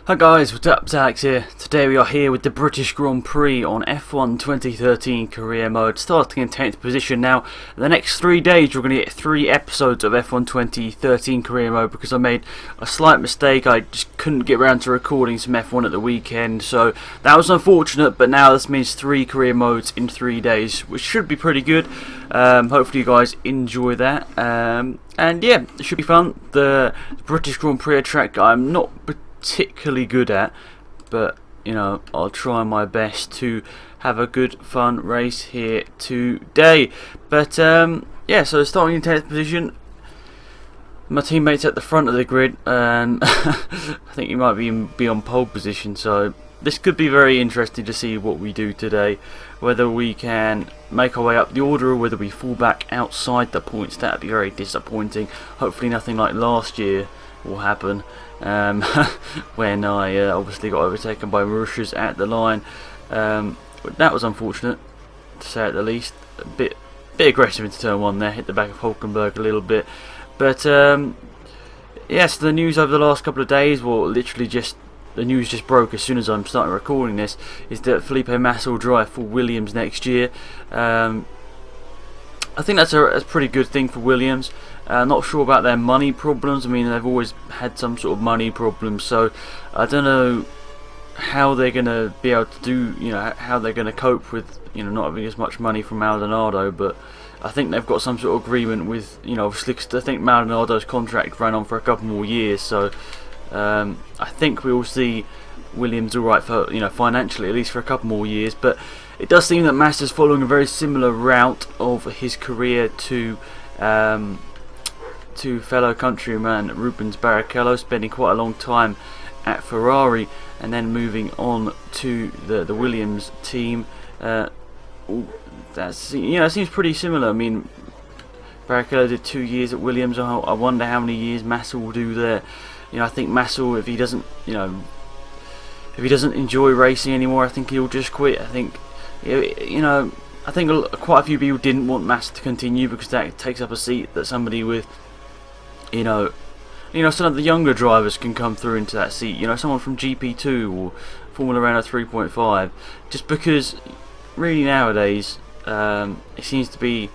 Hi guys, what's up? Zax here. Today we are here with the British Grand Prix on F1 2013 career mode, starting in 10th position. Now, the next 3 days we're going to get 3 episodes of F1 2013 career mode because I made a slight mistake. I just couldn't get around to recording some F1 at the weekend, so that was unfortunate, but now this means 3 career modes in 3 days, which should be pretty good. Hopefully you guys enjoy that. And yeah, it should be fun. The British Grand Prix track I'm not particularly good at, but you know, I'll try my best to have a good fun race here today. But yeah, so starting in 10th position, my teammates at the front of the grid, and I think he might be on pole position, so this could be very interesting to see what we do today, whether we can make our way up the order or whether we fall back outside the points. That would be very disappointing. Hopefully nothing like last year will happen, when I obviously got overtaken by Mauritius at the line. That was unfortunate, to say at the least. A bit aggressive into turn 1 there, hit the back of Hulkenberg a little bit. But yes, the news over the last couple of days, well, literally just the news just broke as soon as I'm starting recording this, is that Felipe Massa will drive for Williams next year. I think that's a pretty good thing for Williams. Not sure about their money problems. I mean, they've always had some sort of money problems, so I don't know how they're going to be able to do, you know, how they're going to cope with, you know, not having as much money from Maldonado. But I think they've got some sort of agreement with, you know, obviously, 'cause I think Maldonado's contract ran on for a couple more years, so I think we will see Williams alright for, you know, financially at least for a couple more years. But it does seem that Massa's following a very similar route of his career to fellow countryman Rubens Barrichello, spending quite a long time at Ferrari and then moving on to the Williams team. That's, you know, it seems pretty similar. I mean, Barrichello did 2 years at Williams. I wonder how many years Massa will do there. You know, I think Massa, if he doesn't enjoy racing anymore, I think he'll just quit. I think, you know, I think quite a few people didn't want Massa to continue because that takes up a seat that somebody with, you know, some of the younger drivers can come through into that seat. You know, someone from GP2 or Formula Renault 3.5. Just because, really nowadays, it seems to be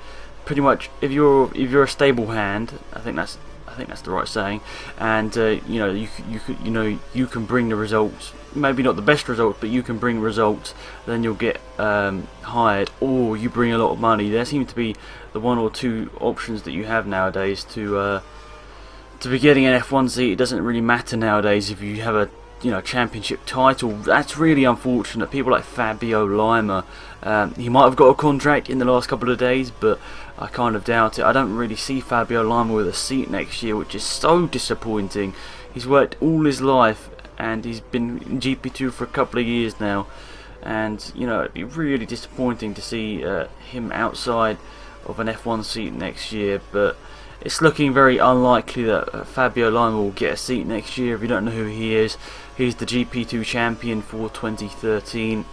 pretty much if you're a stable hand. I think that's the right saying, and you know, you can bring the results. Maybe not the best results, but you can bring results. Then you'll get hired, or you bring a lot of money. There seem to be the 1 or 2 options that you have nowadays to be getting an F1 seat. It doesn't really matter nowadays if you have a, you know, championship title. That's really unfortunate. People like Fabio Lima, he might have got a contract in the last couple of days, but I kind of doubt it. I don't really see Fabio Lima with a seat next year, which is so disappointing. He's worked all his life and he's been in GP2 for a couple of years now, and you know, it'd be really disappointing to see him outside of an F1 seat next year. But it's looking very unlikely that Fabio Lima will get a seat next year. If you don't know who he is, he's the GP2 champion for 2013.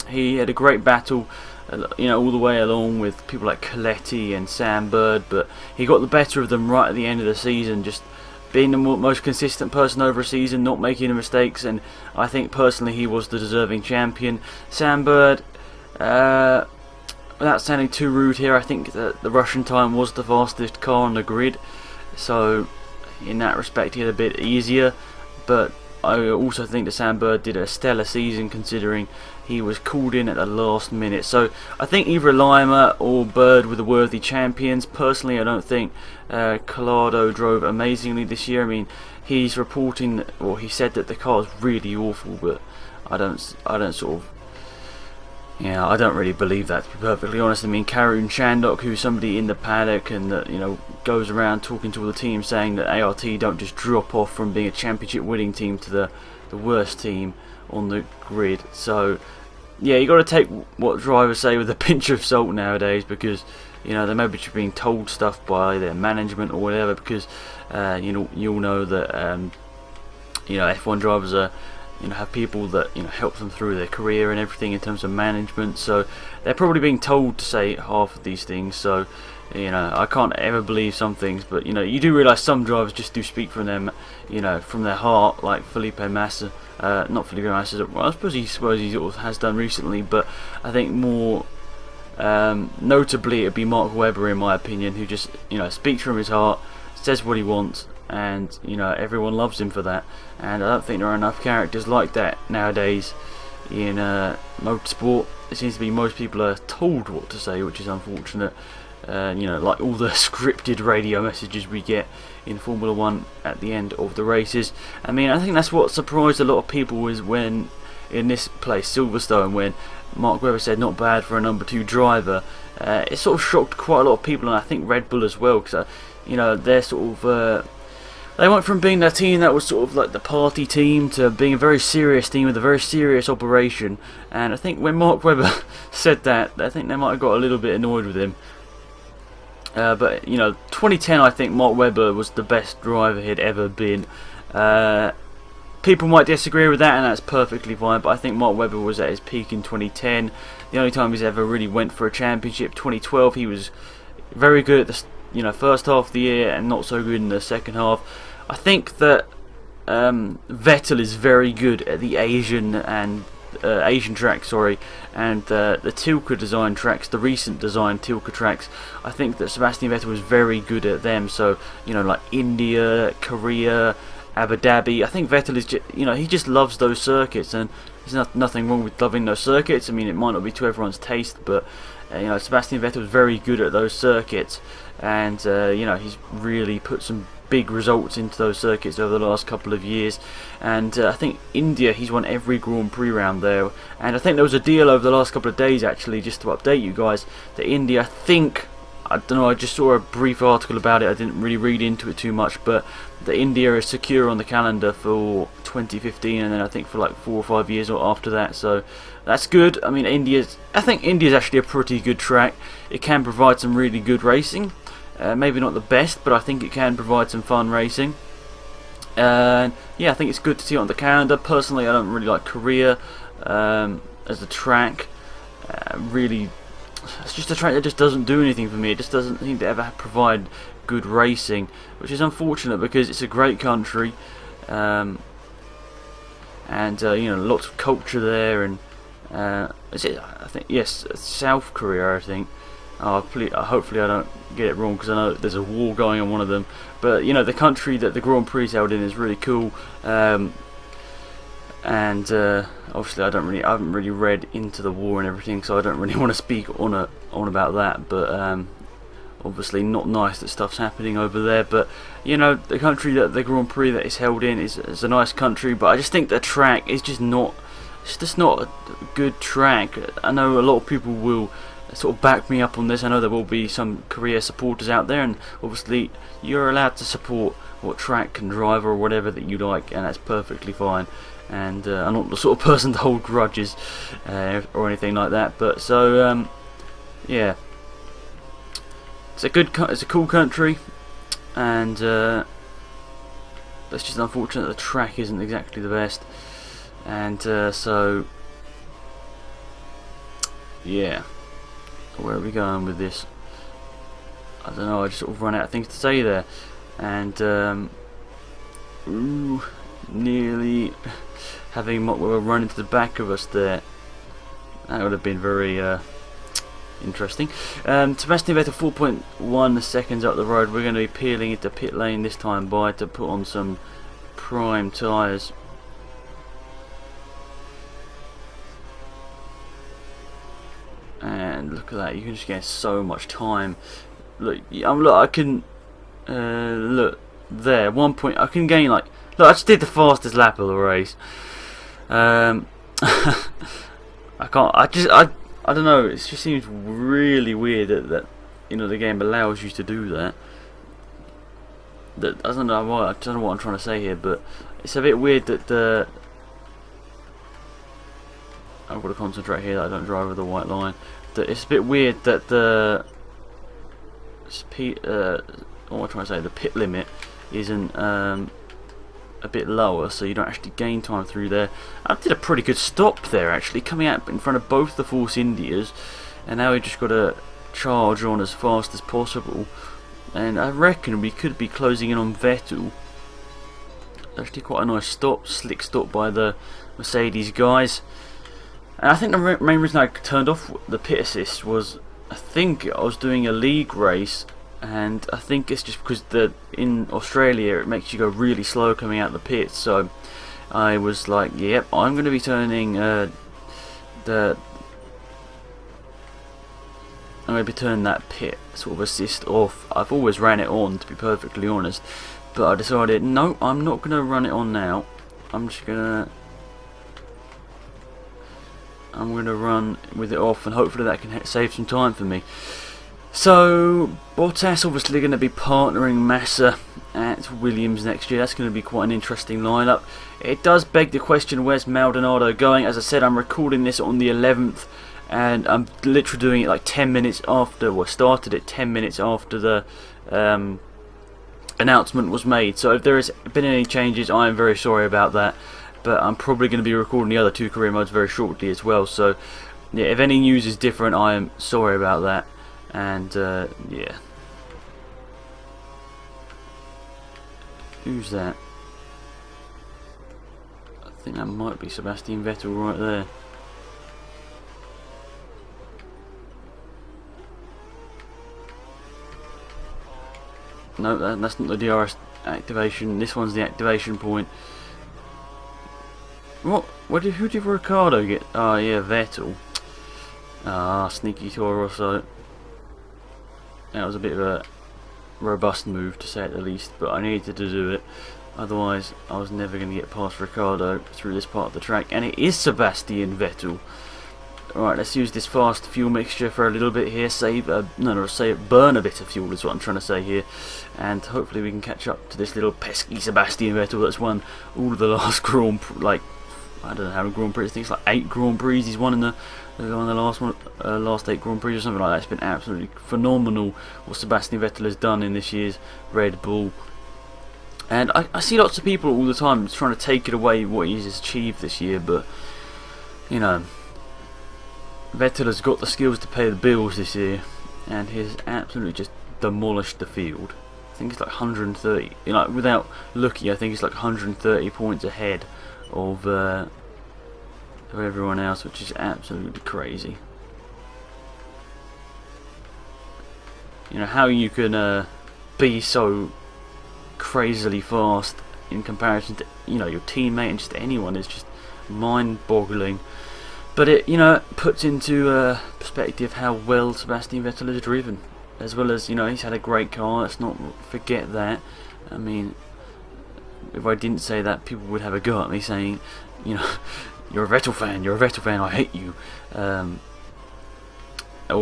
He had a great battle, you know, all the way along with people like Coletti and Sam Bird, but he got the better of them right at the end of the season, just being the most consistent person over a season, not making the mistakes, and I think personally he was the deserving champion. Sam Bird, without sounding too rude here, I think that the Russian time was the fastest car on the grid, so in that respect he had a bit easier. But I also think that Sam Bird did a stellar season considering he was called in at the last minute. So I think either Lima or Bird were the worthy champions. Personally, I don't think Collado drove amazingly this year. I mean, he's reporting, or he said that the car is really awful, but I don't sort of, yeah, I don't really believe that, to be perfectly honest. I mean, Karun Chandok, who's somebody in the paddock and that, you know, goes around talking to all the teams saying that ART don't just drop off from being a championship winning team to the worst team on the grid. So yeah, you got to take what drivers say with a pinch of salt nowadays, because you know, they may be just being told stuff by their management or whatever, because you know, you'll know that you know, F1 drivers are, you know, have people that, you know, help them through their career and everything in terms of management, so they're probably being told to say half of these things. So You know, I can't ever believe some things, but you know, you do realise some drivers just do speak from them, you know, from their heart, like Felipe Massa. Not Felipe Massa. Well, I suppose he sort of has done recently, but I think more notably it'd be Mark Webber, in my opinion, who just, you know, speaks from his heart, says what he wants, and you know, everyone loves him for that. And I don't think there are enough characters like that nowadays in motorsport. It seems to be most people are told what to say, which is unfortunate. You know, like all the scripted radio messages we get in Formula 1 at the end of the races. I mean, I think that's what surprised a lot of people was when, in this place, Silverstone, when Mark Webber said not bad for a number 2 driver. It sort of shocked quite a lot of people, and I think Red Bull as well, because you know, they're sort of they went from being a team that was sort of like the party team to being a very serious team with a very serious operation. And I think when Mark Webber said that, I think they might have got a little bit annoyed with him. But you know, 2010, I think Mark Webber was the best driver he'd ever been. People might disagree with that, and that's perfectly fine, but I think Mark Webber was at his peak in 2010. The only time he's ever really went for a championship. 2012, he was very good at the, you know, first half of the year and not so good in the second half. I think that Vettel is very good at the Asian tracks, and the Tilke design tracks, the recent design Tilke tracks. I think that Sebastian Vettel was very good at them. So, you know, like India, Korea, Abu Dhabi. I think Vettel is just, you know, he just loves those circuits, and there's nothing wrong with loving those circuits. I mean, it might not be to everyone's taste, but you know, Sebastian Vettel was very good at those circuits, and you know, he's really put some big results into those circuits over the last couple of years. And I think India, he's won every Grand Prix round there, and I think there was a deal over the last couple of days, actually, just to update you guys, that India, I don't know, I just saw a brief article about it, I didn't really read into it too much, but that India is secure on the calendar for 2015, and then I think for like 4 or 5 years or after that, so that's good. I mean, I think India's actually a pretty good track. It can provide some really good racing. Maybe not the best, but I think it can provide some fun racing. And yeah, I think it's good to see it on the calendar. Personally, I don't really like Korea as a track. Really, it's just a track that just doesn't do anything for me. It just doesn't seem to ever provide good racing, which is unfortunate because it's a great country, and you know, lots of culture there. And is it? I think yes, South Korea, I think. Hopefully I don't get it wrong, because I know there's a war going on one of them. But you know, the country that the Grand Prix is held in is really cool. And obviously I haven't really read into the war and everything, so I don't really want to speak on about that. But obviously not nice that stuff's happening over there. But you know, the country that the Grand Prix that is held in is a nice country. But I just think the track is just not. It's just not a good track. I know a lot of people will sort of back me up on this. I know there will be some Korea supporters out there, and obviously you're allowed to support what track and driver or whatever that you like, and that's perfectly fine. And I'm not the sort of person to hold grudges or anything like that. But so yeah, it's a cool country, and it's just unfortunate the track isn't exactly the best. And so yeah, where are we going with this? I don't know, I just sort of run out of things to say there. And nearly having Mark Webber run into the back of us there. That would have been very interesting. Sebastian Vettel 4.1 seconds up the road. We're going to be peeling into pit lane this time to put on some prime tyres. And look at that, you can just get so much time. Look, I can look there, 1 point. I can gain like, look, I just did the fastest lap of the race. I don't know. It just seems really weird that you know, the game allows you to do that. I don't know why. I don't know what I'm trying to say here, but it's a bit weird that I've got to concentrate here that I don't drive with the white line. That it's a bit weird that the what am I trying to say? The pit limit isn't a bit lower, so you don't actually gain time through there. I did a pretty good stop there, actually, coming out in front of both the Force Indias, and now we just got to charge on as fast as possible, and I reckon we could be closing in on Vettel. Actually quite a nice stop, slick stop by the Mercedes guys. And I think the main reason I turned off the pit assist was, I think I was doing a league race, and I think it's just because in Australia it makes you go really slow coming out of the pits. So I was like, yep, I'm going to be turning I'm going to be turning that pit sort of assist off. I've always ran it on, to be perfectly honest, but I decided, no, I'm not going to run it on now. I'm going to run with it off, and hopefully that can save some time for me. So Bottas obviously going to be partnering Massa at Williams next year. That's going to be quite an interesting lineup. It does beg the question, where's Maldonado going? As I said, I'm recording this on the 11th, and I'm literally doing it like 10 minutes after, well, started it 10 minutes after the announcement was made. So if there has been any changes, I am very sorry about that. But I'm probably going to be recording the other 2 career modes very shortly as well. So yeah, if any news is different, I am sorry about that. And yeah, who's that? I think that might be Sebastian Vettel right there. No, that's not the DRS activation. This one's the activation point. What? Who did Ricciardo get? Oh yeah, Vettel. Ah, sneaky Toro Rosso. That was a bit of a robust move, to say at the least, but I needed to do it. Otherwise, I was never going to get past Ricciardo through this part of the track. And it is Sebastian Vettel. Alright, let's use this fast fuel mixture for a little bit here. Burn a bit of fuel is what I'm trying to say here. And hopefully we can catch up to this little pesky Sebastian Vettel that's won all of the last Grand Prix, like, I don't know how many Grand Prix, I think it's like 8 Grand Prix he's won in the last 8 Grand Prix or something like that. It's been absolutely phenomenal what Sebastian Vettel has done in this year's Red Bull. And I see lots of people all the time trying to take it away what he's achieved this year, but, you know, Vettel has got the skills to pay the bills this year, and he's absolutely just demolished the field. I think it's like 130, you know, without looking, I think it's like 130 points ahead of everyone else, which is absolutely crazy. You know, how you can be so crazily fast in comparison to, you know, your teammate and just anyone is just mind-boggling. But it, you know, puts into perspective how well Sebastian Vettel has driven, as well as, you know, he's had a great car. Let's not forget that. I mean, if I didn't say that, people would have a go at me saying, you know, you're a Vettel fan, I hate you. Or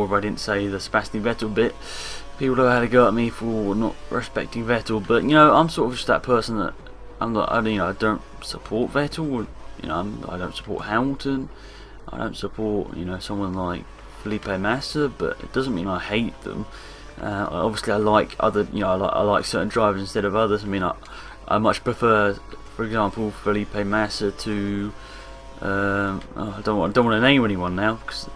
if I didn't say the Sebastian Vettel bit, people would have had a go at me for not respecting Vettel. But, you know, I'm sort of just that person that I'm not, you know, I don't support Vettel. You know, I don't support Hamilton. I don't support, you know, someone like Felipe Massa, but it doesn't mean I hate them. Obviously, I like other, you know, I like certain drivers instead of others. I mean, I much prefer, for example, Felipe Massa to. I don't want to name anyone now, because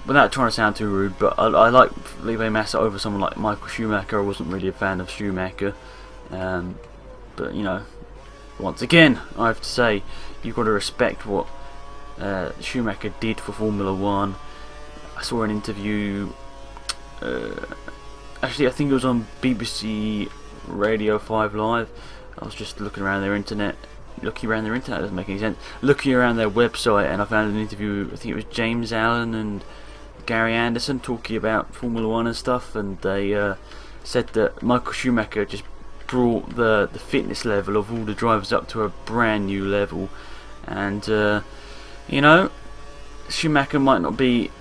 without trying to sound too rude, but I like Felipe Massa over someone like Michael Schumacher. I wasn't really a fan of Schumacher, but you know. Once again, I have to say, you've got to respect what Schumacher did for Formula 1. I saw an interview, actually I think it was on BBC Radio 5 Live. I was just looking around their internet, doesn't make any sense, looking around their website, and I found an interview, I think it was James Allen and Gary Anderson talking about Formula 1 and stuff, and they said that Michael Schumacher just brought the fitness level of all the drivers up to a brand new level. And you know, Schumacher might not be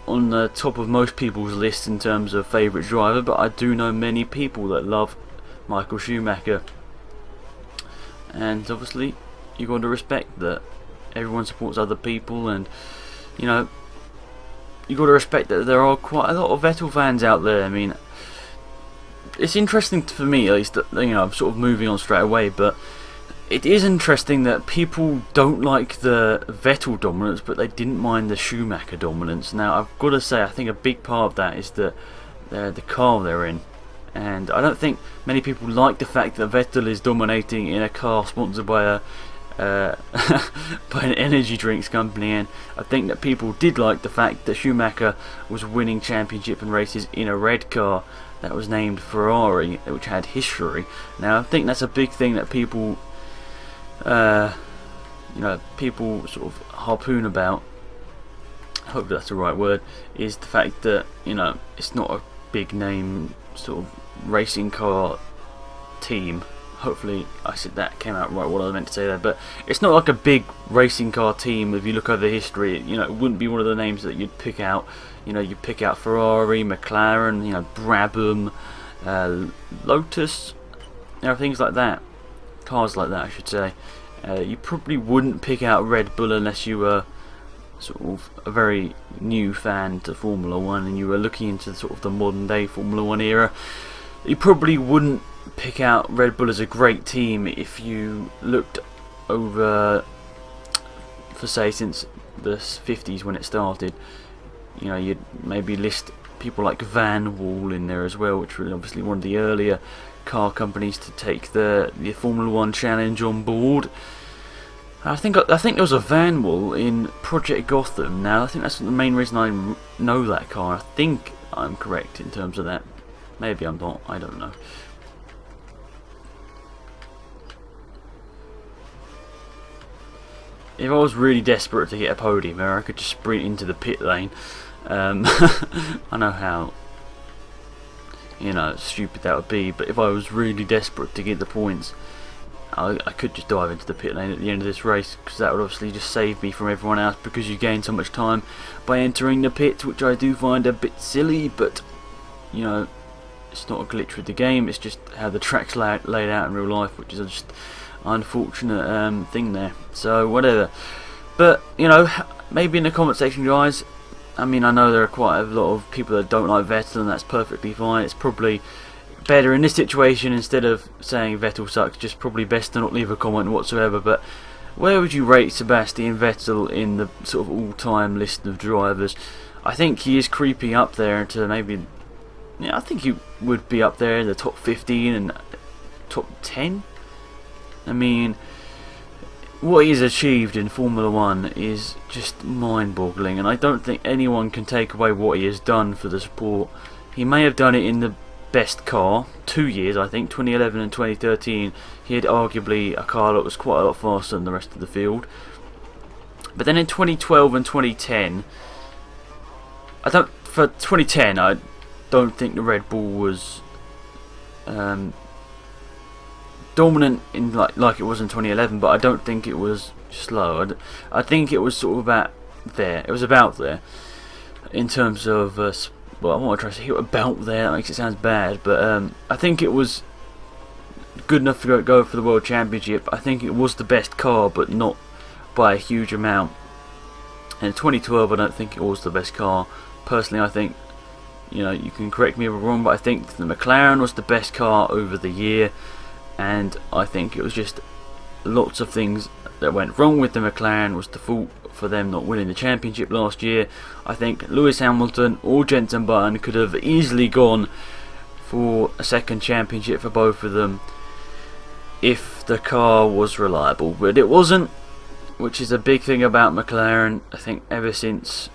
on the top of most people's list in terms of favourite driver, but I do know many people that love Michael Schumacher, and obviously you've got to respect that everyone supports other people, and you know, you've got to respect that there are quite a lot of Vettel fans out there. I mean, it's interesting for me, at least, that, you know, I'm sort of moving on straight away, but it is interesting that people don't like the Vettel dominance, but they didn't mind the Schumacher dominance. Now, I've got to say, I think a big part of that is the car they're in. And I don't think many people like the fact that Vettel is dominating in a car sponsored by a by an energy drinks company, and I think that people did like the fact that Schumacher was winning championship and races in a red car that was named Ferrari, which had history. Now, I think that's a big thing that people people sort of harpoon about. I hope that's the right word. Is the fact that it's not a big name sort of racing car team. Hopefully I said that came out right, what I meant to say there, but it's not like a big racing car team. If you look over history, it wouldn't be one of the names that you'd pick out. You'd pick out Ferrari, McLaren, Brabham, Lotus, things like that, cars like that I should say. You probably wouldn't pick out Red Bull unless you were sort of a very new fan to Formula 1 and you were looking into sort of the modern day Formula 1 era. You probably wouldn't pick out Red Bull as a great team if you looked over, for say, since the 50s when it started. You'd maybe list people like Van Wall in there as well, which was obviously one of the earlier car companies to take the Formula 1 challenge on board. I think there was a Van Wall in Project Gotham. Now I think that's the main reason I know that car. I think I'm correct in terms of that. Maybe I'm not, I don't know. If I was really desperate to get a podium here, I could just sprint into the pit lane. I know how stupid that would be, but if I was really desperate to get the points, I could just dive into the pit lane at the end of this race, because that would obviously just save me from everyone else, because you gain so much time by entering the pit, which I do find a bit silly, but it's not a glitch with the game, it's just how the track's laid out in real life, which is just unfortunate thing there. So whatever, but maybe in the comment section, guys, I know there are quite a lot of people that don't like Vettel, and that's perfectly fine. It's probably better in this situation, instead of saying Vettel sucks, just probably best to not leave a comment whatsoever. But where would you rate Sebastian Vettel in the sort of all-time list of drivers? I think he is creeping up there into maybe, I think he would be up there in the top 15 and top 10. What he's achieved in Formula 1 is just mind-boggling, and I don't think anyone can take away what he has done for the sport. He may have done it in the best car, 2 years I think, 2011 and 2013, he had arguably a car that was quite a lot faster than the rest of the field. But then in 2012 and 2010, for 2010 I don't think the Red Bull was dominant in like it was in 2011, but I don't think it was slow. I think it was sort of about there. It was about there in terms of well, I want to try to say about there. That makes it sound bad, but I think it was good enough to go for the World Championship. I think it was the best car, but not by a huge amount. And in 2012, I don't think it was the best car. Personally, I think, you can correct me if I'm wrong, but I think the McLaren was the best car over the year. And I think it was just lots of things that went wrong with the McLaren was the fault for them not winning the championship last year. I think Lewis Hamilton or Jenson Button could have easily gone for a second championship for both of them if the car was reliable, but it wasn't, which is a big thing about McLaren. I think ever since,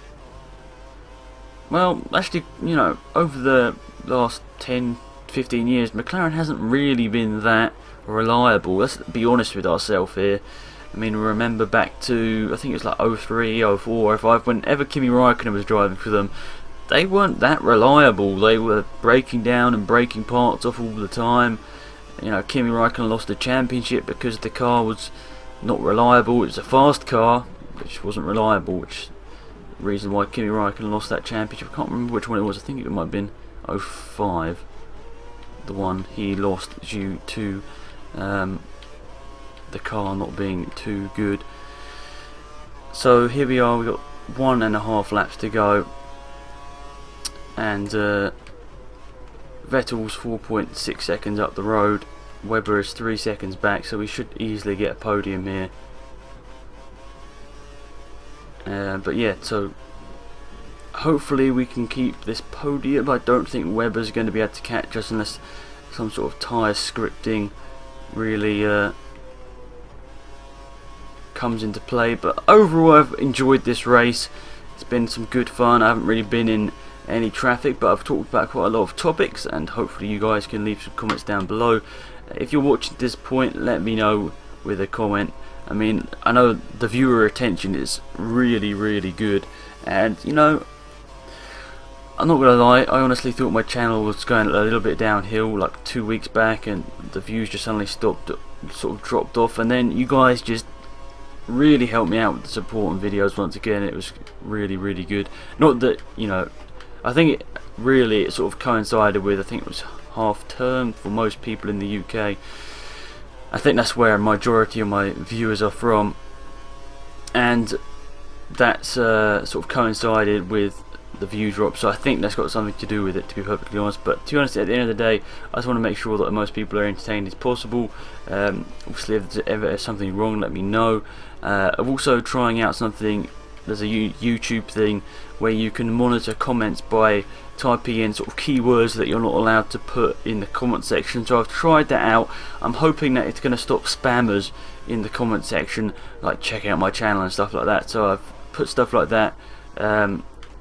well, actually, over the last 10-15 years, McLaren hasn't really been that reliable. Let's be honest with ourselves here. Remember back to, I think it was like 03, 04, 05, whenever Kimi Raikkonen was driving for them, they weren't that reliable. They were breaking down and breaking parts off all the time. Kimi Raikkonen lost the championship because the car was not reliable. It was a fast car, which wasn't reliable, which is the reason why Kimi Raikkonen lost that championship. I can't remember which one it was. I think it might have been 05. The one he lost due to the car not being too good. So here we are, we've got 1.5 laps to go, and Vettel's 4.6 seconds up the road, Webber is 3 seconds back, so we should easily get a podium here. But yeah, so hopefully we can keep this podium. I don't think Webber's going to be able to catch us unless some sort of tyre scripting really comes into play. But overall, I've enjoyed this race. It's been some good fun. I haven't really been in any traffic, but I've talked about quite a lot of topics, and hopefully you guys can leave some comments down below. If you're watching at this point, let me know with a comment. I mean, I know the viewer retention is really, really good, and you know, I'm not gonna lie, I honestly thought my channel was going a little bit downhill like 2 weeks back, and the views just suddenly stopped, sort of dropped off, and then you guys just really helped me out with the support and videos once again. It was really, really good. Not that, you know, I think it sort of coincided with, I think it was half term for most people in the UK. I think that's where a majority of my viewers are from, and that's sort of coincided with the view drop, so I think that's got something to do with it, to be perfectly honest. But to be honest, at the end of the day, I just want to make sure that most people are entertained as possible. Obviously, if there's ever something wrong, let me know. I'm also trying out something. There's a YouTube thing where you can monitor comments by typing in sort of keywords that you're not allowed to put in the comment section. So I've tried that out. I'm hoping that it's going to stop spammers in the comment section, like checking out my channel and stuff like that. So I've put stuff like that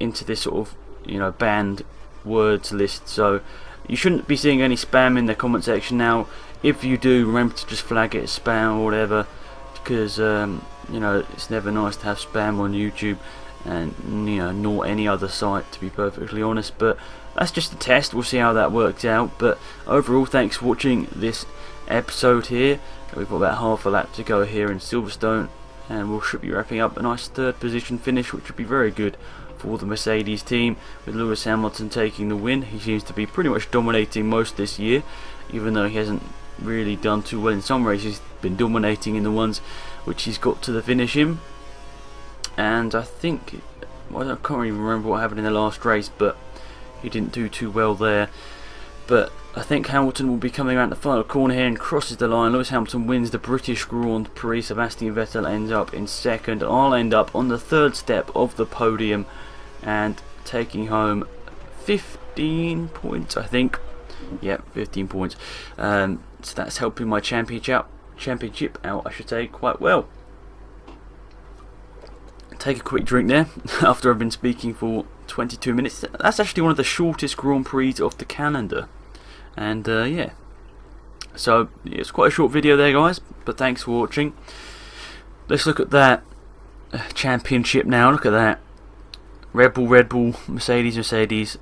into this sort of, you know, banned words list. So you shouldn't be seeing any spam in the comment section now. If you do, remember to just flag it as spam or whatever, because you know, it's never nice to have spam on YouTube, and you know, nor any other site, to be perfectly honest. But that's just a test. We'll see how that works out. But overall, thanks for watching this episode here. We've got about half a lap to go here in Silverstone, and we should be wrapping up a nice third position finish, which would be very good for the Mercedes team, with Lewis Hamilton taking the win. He seems to be pretty much dominating most this year, even though he hasn't really done too well in some races. He's been dominating in the ones which he's got to the finish in. And I think, well, I can't even remember what happened in the last race, but he didn't do too well there. But I think Hamilton will be coming around the final corner here and crosses the line. Lewis Hamilton wins the British Grand Prix. Sebastian Vettel ends up in second. I'll end up on the third step of the podium and taking home 15 points, I think. Yep, 15 points. So that's helping my championship out, I should say, quite well. Take a quick drink there after I've been speaking for 22 minutes. That's actually one of the shortest Grand Prix of the calendar. And yeah, so it's quite a short video there, guys, but thanks for watching. Let's look at that championship now. Look at that. Red Bull, Mercedes,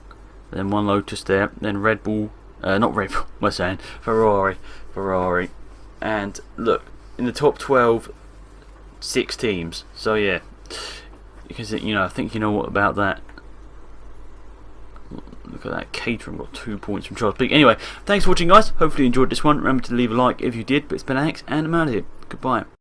then one Lotus there, then Red Bull, not Red Bull, what am I saying? Ferrari, and look, in the top 12, 6 teams. So yeah, because you know, I think you know what about that. Look at that, Caterham got 2 points from Charles Peak. Anyway, thanks for watching, guys. Hopefully you enjoyed this one. Remember to leave a like if you did. But it's been Alex, and I'm out of here. Goodbye.